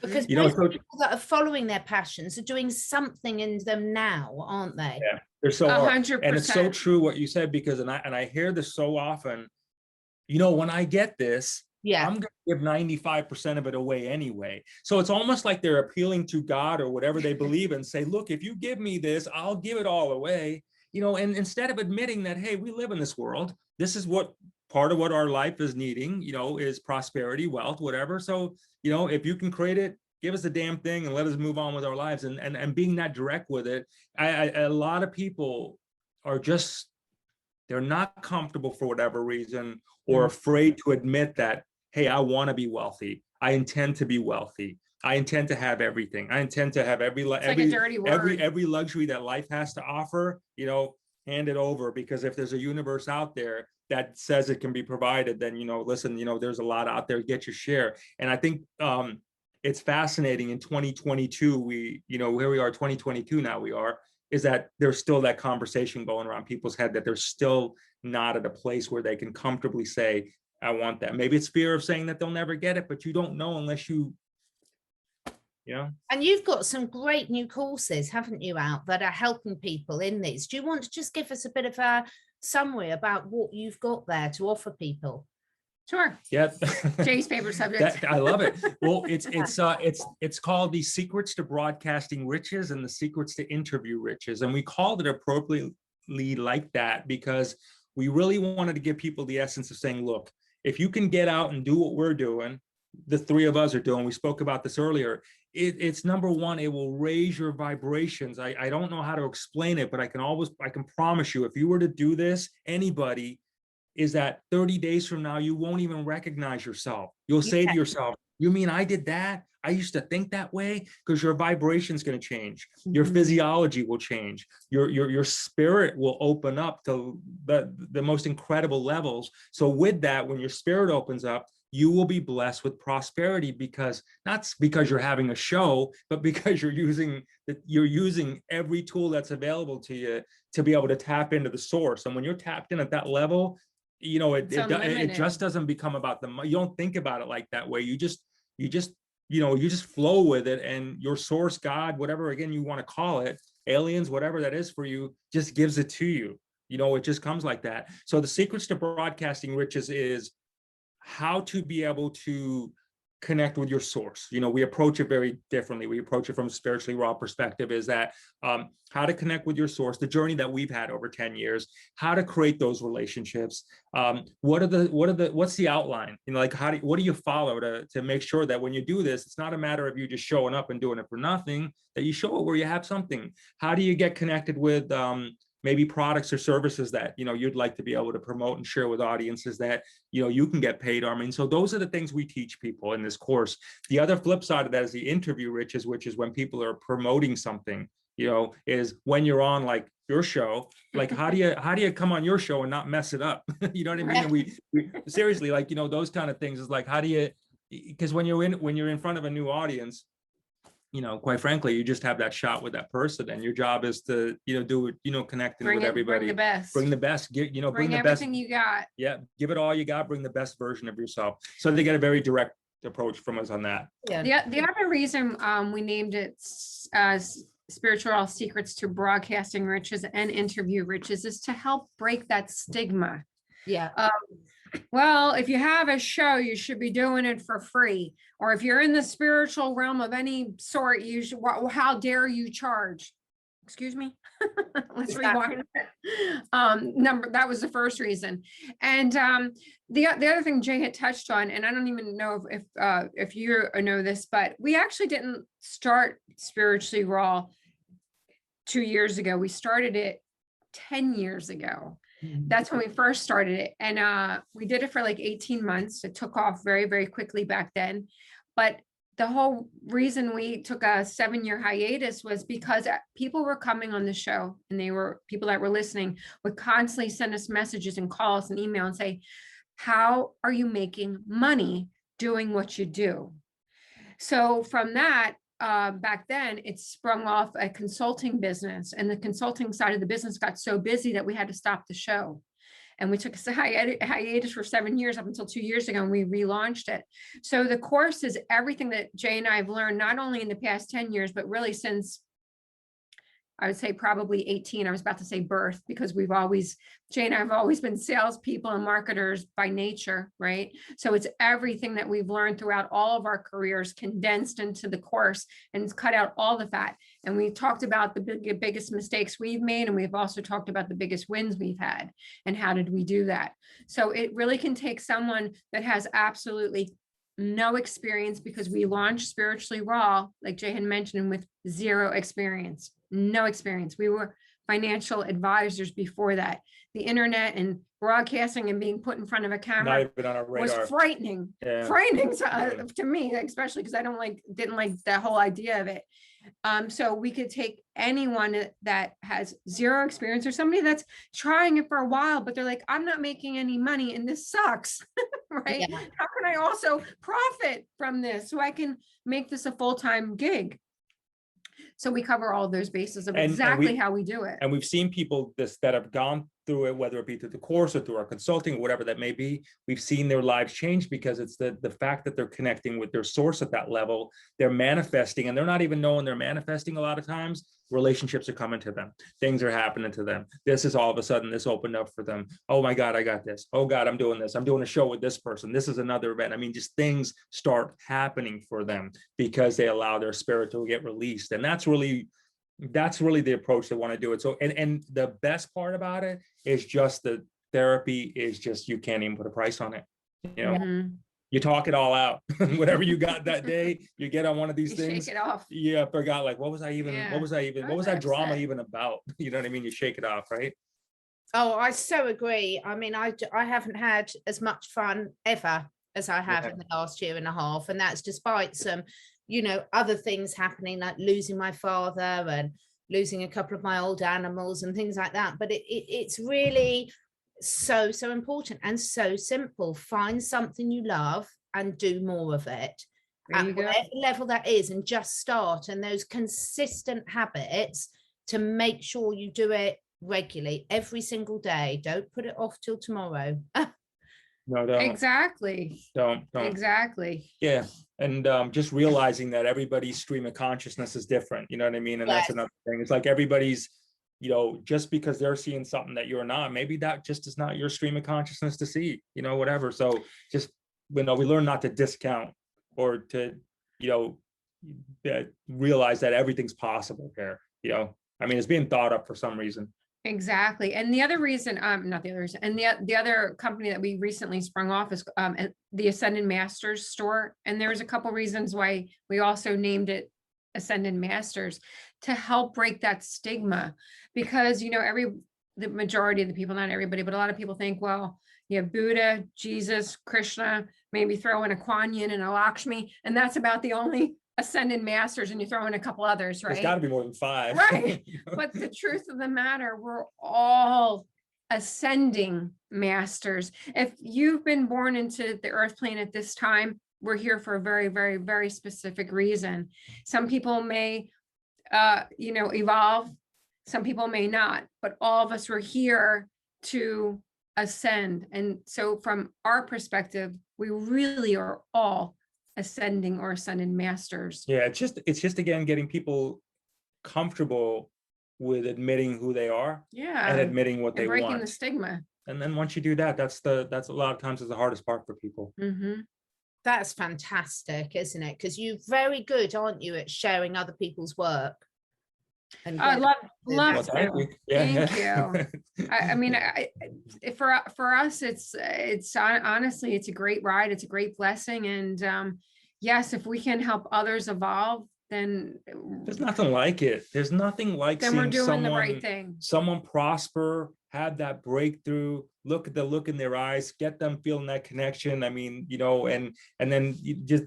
Because most people that are following their passions are doing something in them now, aren't they? Yeah, they're so 100%. And it's so true what you said, because I hear this so often, you know, when I get this, yeah, I'm going to give 95% of it away anyway. So it's almost like they're appealing to God or whatever they believe in, say, look, if you give me this, I'll give it all away. You know, and instead of admitting that, hey, we live in this world, this is what part of what our life is needing, you know, is prosperity, wealth, whatever. So, you know, if you can create it, give us a damn thing and let us move on with our lives. And being that direct with it, a lot of people are just, they're not comfortable for whatever reason, or afraid to admit that, hey, I want to be wealthy. I intend to be wealthy. I intend to have everything. I intend to have every luxury that life has to offer, you know, hand it over. Because if there's a universe out there that says it can be provided, then, you know, listen, you know, there's a lot out there, get your share. And I think it's fascinating in 2022, we, you know, where we are 2022 now, we are, is that there's still that conversation going around people's head that they're still not at a place where they can comfortably say, I want that. Maybe it's fear of saying that they'll never get it, but you don't know unless you know. And you've got some great new courses, haven't you, out that are helping people in these. Do you want to just give us a bit of a summary about what you've got there to offer people? Sure. Yeah. Jay's favorite subject. I love it. Well, it's called The Secrets to Broadcasting Riches and The Secrets to Interview Riches. And we called it appropriately like that because we really wanted to give people the essence of saying, look, if you can get out and do what we're doing, the three of us are doing, we spoke about this earlier, it's number one, it will raise your vibrations. I don't know how to explain it, but I can promise you, if you were to do this, anybody, is that 30 days from now, you won't even recognize yourself. You'll say to yourself, you mean I did that? I used to think that way? Because your vibration is going to change. Your physiology will change. Your spirit will open up to the most incredible levels. So with that, when your spirit opens up, you will be blessed with prosperity, because not because you're having a show, but because you're using every tool that's available to you to be able to tap into the source. And when you're tapped in at that level, you know, it just doesn't become about the money. You don't think about it like that way. You just flow with it, and your source, God, whatever, again, you want to call it, aliens, whatever that is for you, just gives it to you. You know, it just comes like that. So the secrets to broadcasting riches is how to be able to connect with your source. You know, we approach it very differently. We approach it from a spiritually raw perspective, is that how to connect with your source, the journey that we've had over 10 years, how to create those relationships. What's the outline? You know, like what do you follow to make sure that when you do this, it's not a matter of you just showing up and doing it for nothing, that you show it where you have something. How do you get connected with maybe products or services that, you know, you'd like to be able to promote and share with audiences that, you know, you can get paid on. I mean, so those are the things we teach people in this course. The other flip side of that is the interview riches, which is when people are promoting something, you know, is when you're on like your show, like how do you come on your show and not mess it up? You know what I mean? And we seriously, like, you know, those kind of things is like, how do you, because when you're in front of a new audience, you know, quite frankly, you just have that shot with that person, and your job is to, you know, do it, you know, connecting with everybody. Bring the best. Bring the best. Bring the everything best. You got. Yeah, give it all you got. Bring the best version of yourself. So they get a very direct approach from us on that. Yeah. The other reason we named it Spiritual Secrets to Broadcasting Riches and Interview Riches is to help break that stigma. Yeah. Well, if you have a show, you should be doing it for free. Or if you're in the spiritual realm of any sort, you should, how dare you charge? Excuse me. Let's rewind. That was the first reason. And the other thing Jay had touched on, and I don't even know if you know this, but we actually didn't start Spiritually Raw 2 years ago. We started it 10 years ago. That's when we first started it. And we did it for like 18 months. It took off very, very quickly back then. But the whole reason we took a 7-year hiatus was because people were coming on the show, and people that were listening would constantly send us messages and calls and email and say, how are you making money doing what you do? So from that, back then, it sprung off a consulting business, and the consulting side of the business got so busy that we had to stop the show. And we took a hiatus for 7 years up until 2 years ago, and we relaunched it. So the course is everything that Jay and I have learned, not only in the past 10 years, but really since, I would say probably 18. I was about to say birth, because Jay and I have always been salespeople and marketers by nature, right? So it's everything that we've learned throughout all of our careers condensed into the course, and it's cut out all the fat. And we talked about the biggest mistakes we've made, and we've also talked about the biggest wins we've had and how did we do that. So it really can take someone that has absolutely no experience, because we launched Spiritually Raw, like Jay had mentioned, with 0 experience, no experience. We were financial advisors before that. The internet and broadcasting and being put in front of a camera Not even on our was radar. frightening, Yeah. frightening to me, especially because I didn't like the whole idea of it. So we could take anyone that has 0 experience, or somebody that's trying it for a while, but they're like, I'm not making any money and this sucks, right? Yeah. How can I also profit from this so I can make this a full-time gig? So we cover all those bases of exactly how we do it. And we've seen people that have gone through it, whether it be through the course or through our consulting, or whatever that may be. We've seen their lives change because it's the fact that they're connecting with their source at that level. They're manifesting, and they're not even knowing they're manifesting a lot of times. Relationships are coming to them. Things are happening to them. This is all of a sudden, this opened up for them. Oh my God, I got this. Oh God, I'm doing this. I'm doing a show with this person. This is another event. I mean, just things start happening for them because they allow their spirit to get released. And that's really the approach they want to do it. So, and the best part about it is just the therapy is just, you can't even put a price on it. You know, Mhm. you talk it all out. Whatever you got that day, you get on one of these You things. shake it off. Yeah, I forgot, like, what was that upset. drama even about? You know what I mean? You shake it off, right? Oh, I so agree. I mean, I haven't had as much fun ever as I have in the last year and a half. And that's despite some, other things happening, like losing my father and losing a couple of my old animals and things like that. But it's really so important and so simple. Find something you love and do more of it at whatever level that is, and just start. And those consistent habits to make sure you do it regularly every single day. Don't put it off till tomorrow. No, don't. Exactly. Don't. Exactly. Yeah. And just realizing that everybody's stream of consciousness is different. You know what I mean? And that's another thing. It's like everybody's, just because they're seeing something that you're not, maybe that just is not your stream of consciousness to see, whatever. So just, we learn not to discount or to, realize that everything's possible here. I mean, it's being thought up for some reason. Exactly. And the other reason, not the other reason, and the other company that we recently sprung off is the Ascendant Masters store. And there's a couple reasons why we also named it Ascendant Masters, to help break that stigma. Because, the majority of the people, not everybody, but a lot of people think, well, you have Buddha, Jesus, Krishna, maybe throw in a Kuan Yin and a Lakshmi, and that's about the only Ascendant Masters, and you throw in a couple others, right? There's got to be more than 5. Right. But the truth of the matter, we're all ascending masters. If you've been born into the earth plane at this time, we're here for a very, very, very specific reason. Some people may, evolve. Some people may not, but all of us were here to ascend. And so from our perspective, we really are all ascending or ascended masters. Yeah, it's just again getting people comfortable with admitting who they are, and admitting what they breaking want, the stigma. And then once you do that, that's a lot of times is the hardest part for people. Mm-hmm. That's fantastic, isn't it? Because you're very good, aren't you, at sharing other people's work? And I love well, thank you. Yeah, thank you. I mean, for us, it's honestly, it's a great ride. It's a great blessing. And yes, if we can help others evolve, then there's nothing like it. There's nothing like then seeing we're doing the right thing. Someone prosper, have that breakthrough, look at the look in their eyes, get them feeling that connection. I mean, and then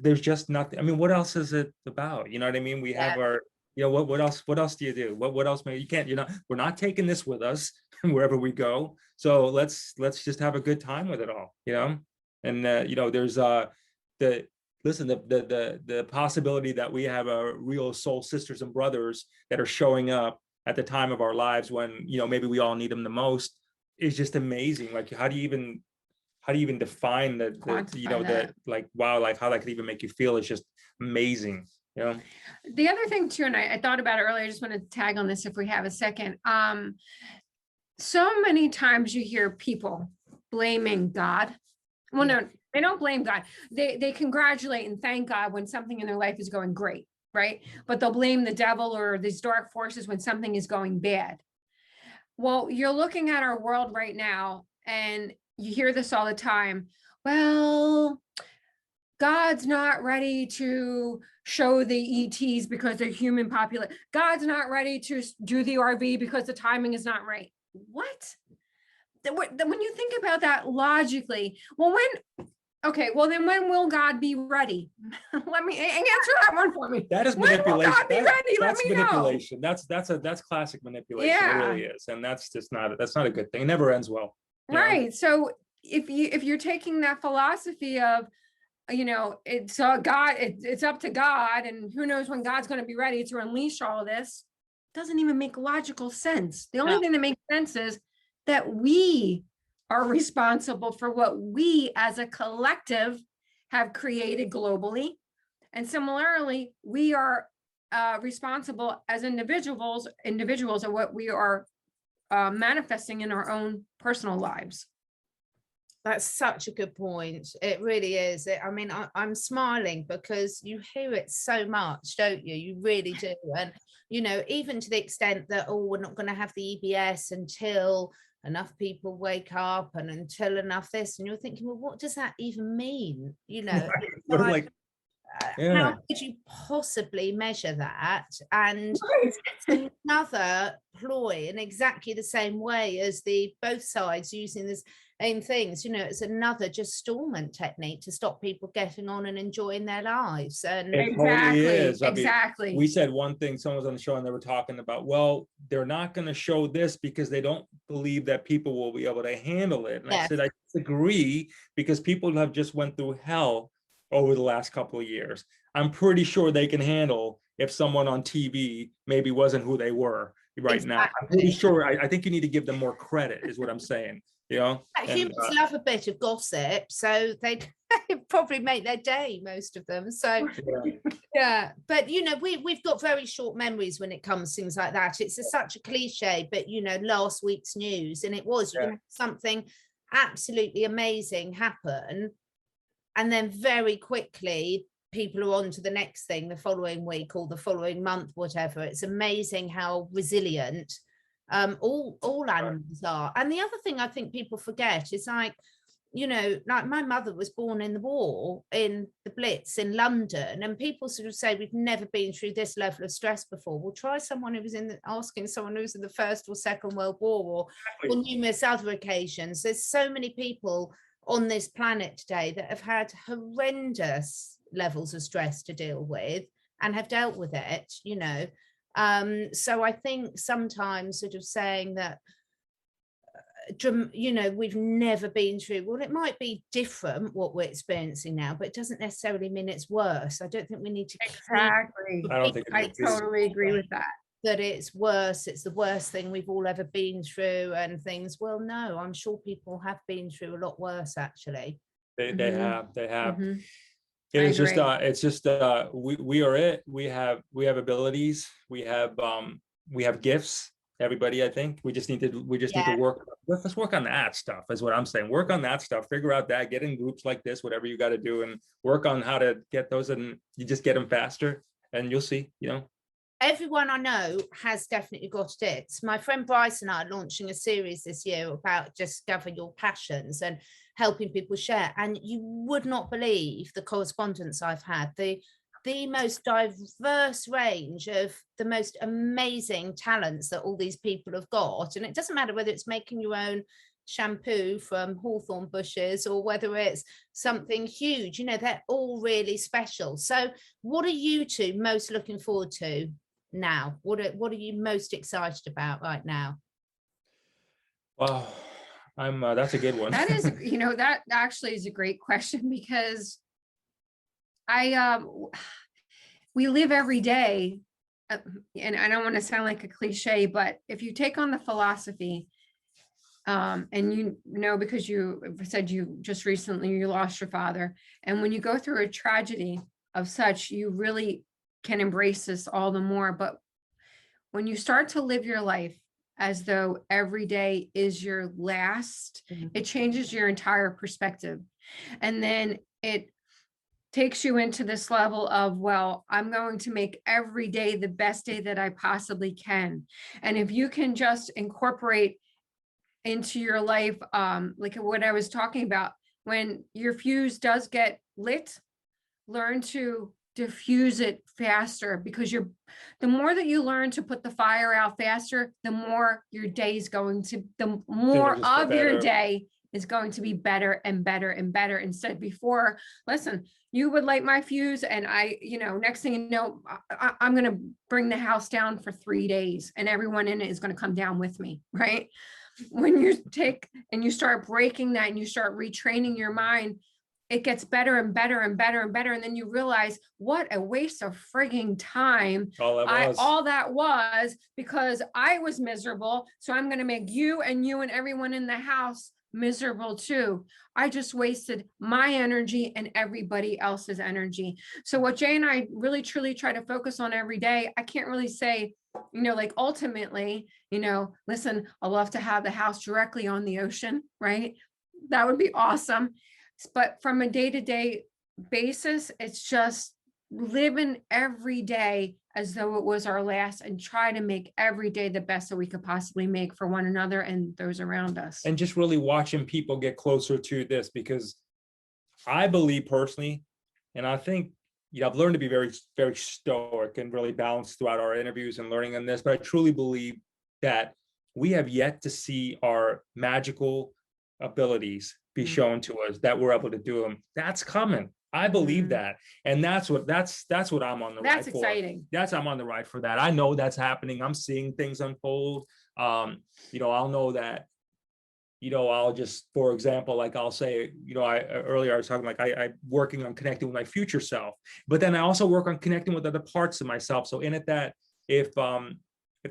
there's just nothing. I mean, what else is it about? You know what I mean? We have our, what else do you do? What else? You can't, we're not taking this with us wherever we go. So let's just have a good time with it all, and there's listen, the possibility that we have a real soul sisters and brothers that are showing up at the time of our lives when, you know, maybe we all need them the most is just amazing. Like, how do you even define the you know, that, like, wow, like how that could even make you feel? It's just amazing, you know? The other thing too, and I thought about it earlier, I just want to tag on this if we have a second. So many times you hear people blaming God. Well, no, they don't blame God. They congratulate and thank God when something in their life is going great, right? But they'll blame the devil or these dark forces when something is going bad. Well, you're looking at our world right now, and you hear this all the time. Well, God's not ready to show the ETs because they're human population. God's not ready to do the RV because the timing is not right. What? When you think about that logically, well, then when will God be ready? Let me answer that one for me. That is manipulation. That's manipulation. That's classic manipulation. Yeah. It really is. And that's not a good thing. It never ends well. Right. So if you're taking that philosophy of, you know, it's God, it's up to God, and who knows when God's going to be ready to unleash all of this, doesn't even make logical sense. The only thing that makes sense is that we are responsible for what we as a collective have created globally. And similarly, we are responsible as individuals of what we are manifesting in our own personal lives. That's such a good point. It really is. I mean, I'm smiling because you hear it so much, don't you? You really do. And, you know, even to the extent that, oh, we're not going to have the EBS until enough people wake up and until enough this. And you're thinking, well, what does that even mean? You know, how could you possibly measure that? And it's another ploy in exactly the same way as both sides using this same things. You know, it's another just stallment technique to stop people getting on and enjoying their lives. And it totally is. Exactly. We said one thing, someone was on the show and they were talking about, well, they're not going to show this because they don't believe that people will be able to handle it. And I said, I disagree, because people have just went through hell over the last couple of years. I'm pretty sure they can handle if someone on TV maybe wasn't who they were right now. I'm pretty sure. I think you need to give them more credit, is what I'm saying. You know, humans love a bit of gossip, so they probably make their day, most of them. So yeah, but you know, we've got very short memories when it comes to things like that. It's such a cliche, but you know, last week's news, and it was you know, something absolutely amazing happen, and then very quickly people are on to the next thing the following week or the following month, whatever. It's amazing how resilient all animals are. And the other thing I think people forget is, like, you know, like my mother was born in the war, in the Blitz in London, and people sort of say we've never been through this level of stress before. Well, try someone who was asking someone who was in the First or Second World War, or numerous other occasions. There's so many people on this planet today that have had horrendous levels of stress to deal with and have dealt with it, you know. So I think sometimes sort of saying that, you know, we've never been through, well, it might be different what we're experiencing now, but it doesn't necessarily mean it's worse. I don't think we need to I totally agree with that it's worse, it's the worst thing we've all ever been through and things. Well, no, I'm sure people have been through a lot worse, actually. They have It's just we are it. We have abilities. We have gifts. Everybody, I think we just need to work. Let's work on that stuff, is what I'm saying. Work on that stuff. Figure out that. Get in groups like this, whatever you got to do, and work on how to get those. And you just get them faster, and you'll see. You know, everyone I know has definitely got it. My friend Bryce and I are launching a series this year about discover your passions and helping people share. And you would not believe the correspondence I've had, the most diverse range of the most amazing talents that all these people have got. And it doesn't matter whether it's making your own shampoo from hawthorn bushes or whether it's something huge, you know, they're all really special. So what are you two most looking forward to now? What are you most excited about right now? Wow, that's a good one. That is, you know, that actually is a great question, because we live every day, and I don't want to sound like a cliche, but if you take on the philosophy, and you know, because you said you just recently you lost your father, and when you go through a tragedy of such, you really can embrace this all the more. But when you start to live your life as though every day is your last, it changes your entire perspective. And then it takes you into this level of, well, I'm going to make every day the best day that I possibly can. And if you can just incorporate into your life, like what I was talking about, when your fuse does get lit, learn to diffuse it faster, because the more that you learn to put the fire out faster, the more your day is going to, the more of your day is going to be better and better and better. Instead, before, listen, you would light my fuse and next thing you know, I'm going to bring the house down for 3 days and everyone in it is going to come down with me, right? When you take and you start breaking that and you start retraining your mind, it gets better and better and better and better. And then you realize what a waste of frigging time all that was, because I was miserable. So I'm going to make you and everyone in the house miserable too. I just wasted my energy and everybody else's energy. So what Jay and I really truly try to focus on every day, I can't really say, like ultimately, listen, I love to have the house directly on the ocean, right? That would be awesome. But from a day-to-day basis, it's just living every day as though it was our last, and try to make every day the best that we could possibly make for one another and those around us. And just really watching people get closer to this, because I believe personally, and I think, I've learned to be very, very stoic and really balanced throughout our interviews and learning on this, but I truly believe that we have yet to see our magical abilities be shown to us, that we're able to do them. That's coming. I believe that. And that's what I'm on the ride for. That's exciting. I'm on the ride for that. I know that's happening. I'm seeing things unfold. I'll know that, I'll just, for example, like I'll say, earlier I was talking, like I working on connecting with my future self, but then I also work on connecting with other parts of myself. So in it, that if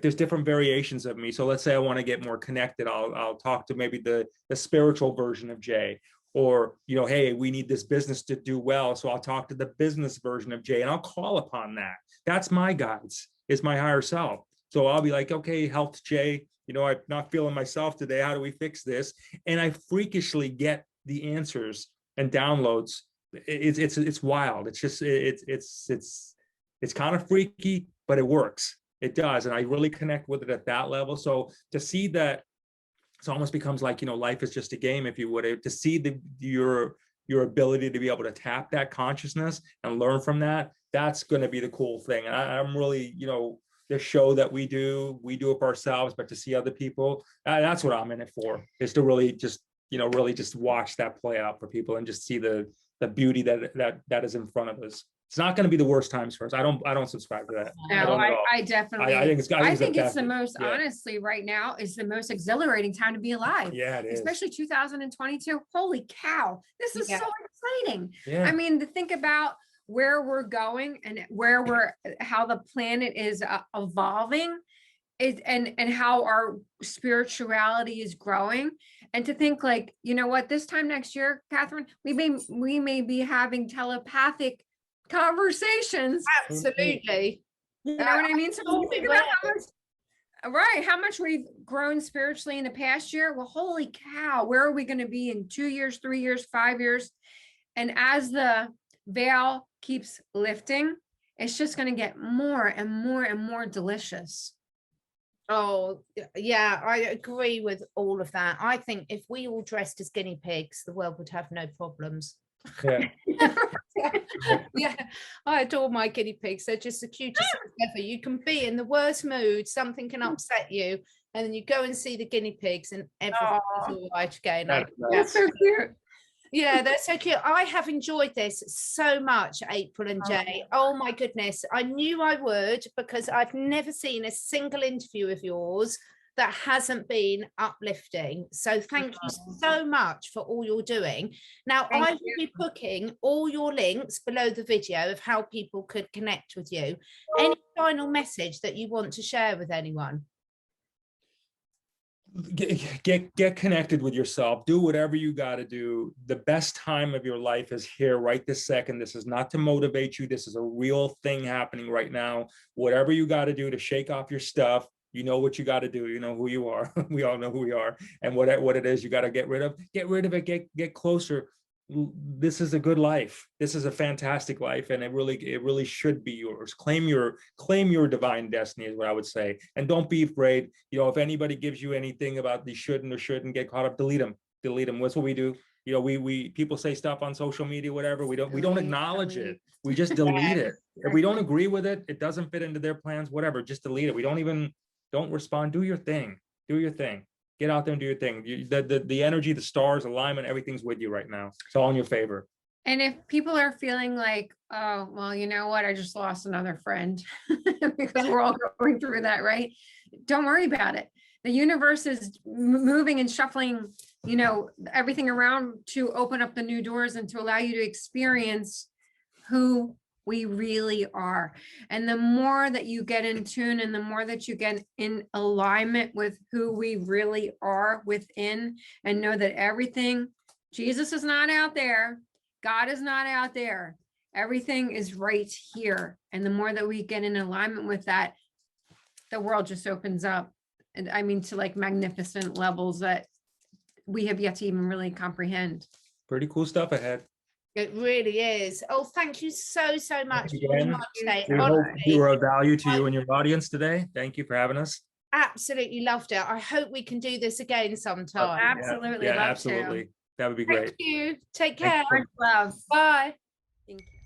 there's different variations of me, so let's say I want to get more connected, I'll talk to maybe the spiritual version of Jay, or, hey, we need this business to do well. So I'll talk to the business version of Jay and I'll call upon that. That's my guides, is my higher self. So I'll be like, okay, health Jay, I'm not feeling myself today. How do we fix this? And I freakishly get the answers and downloads. It's wild. It's just, it's kind of freaky, but it works. It does. And I really connect with it at that level. So to see that, it almost becomes like, life is just a game, if you would, to see your ability to be able to tap that consciousness and learn from that, that's going to be the cool thing. And I'm really, the show that we do it for ourselves, but to see other people, that's what I'm in it for, is to really just, really just watch that play out for people and just see the beauty that is in front of us. It's not going to be the worst times for us. I don't subscribe to that. No, I definitely. I think it's the most, yeah. Honestly, right now is the most exhilarating time to be alive. Yeah, it is. Especially 2022. Holy cow. This is so exciting. Yeah. I mean, to think about where we're going and how the planet is evolving, and how our spirituality is growing. And to think, like, what, this time next year, Catherine, we may be having telepathic conversations. Absolutely. You know what I mean? So think about how much we've grown spiritually in the past year. Well, holy cow, where are we going to be in 2 years, 3 years, 5 years? And as the veil keeps lifting, it's just going to get more and more and more delicious. Oh, yeah, I agree with all of that. I think if we all dressed as guinea pigs, the world would have no problems. Yeah. Yeah, I adore my guinea pigs. They're just the cutest things ever. You can be in the worst mood, something can upset you, and then you go and see the guinea pigs and everything's all right again. That's so cute. Yeah, they're so cute. I have enjoyed this so much, April and Jay. Oh my goodness. I knew I would, because I've never seen a single interview of yours that hasn't been uplifting. So thank you so much for all you're doing. Now, I will be putting all your links below the video of how people could connect with you. Any final message that you want to share with anyone? Get connected with yourself. Do whatever you got to do. The best time of your life is here right this second. This is not to motivate you. This is a real thing happening right now. Whatever you got to do to shake off your stuff, you know what you got to do. You know who you are. We all know who we are, and what it is you got to get rid of. Get rid of it. Get closer. This is a good life. This is a fantastic life, and it really should be yours. Claim your divine destiny is what I would say, and don't be afraid. You know, if anybody gives you anything about the shouldn't or shouldn't, get caught up, delete them. That's what we do. You know, we people say stuff on social media, whatever. We don't acknowledge it. We just delete it. If we don't agree with it, it doesn't fit into their plans, whatever. Just delete it. We don't respond. Do your thing. Do your thing. Get out there and do your thing. The energy, the stars, alignment, everything's with you right now. It's all in your favor. And if people are feeling like, oh, well, you know what? I just lost another friend because we're all going through that, right? Don't worry about it. The universe is moving and shuffling, you know, everything around to open up the new doors and to allow you to experience who we really are. And the more that you get in tune and the more that you get in alignment with who we really are within, and know that everything, Jesus is not out there, God is not out there, everything is right here. And the more that we get in alignment with that, the world just opens up. And I mean, to like magnificent levels that we have yet to even really comprehend. Pretty cool stuff ahead. It really is. Oh, thank you so much for your time today. We hope we were of value to you and your audience today. Thank you for having us. Absolutely loved it. I hope we can do this again sometime. Absolutely. Yeah, absolutely. That would be great. Thank you. Take care. Much love. Bye. Thank you.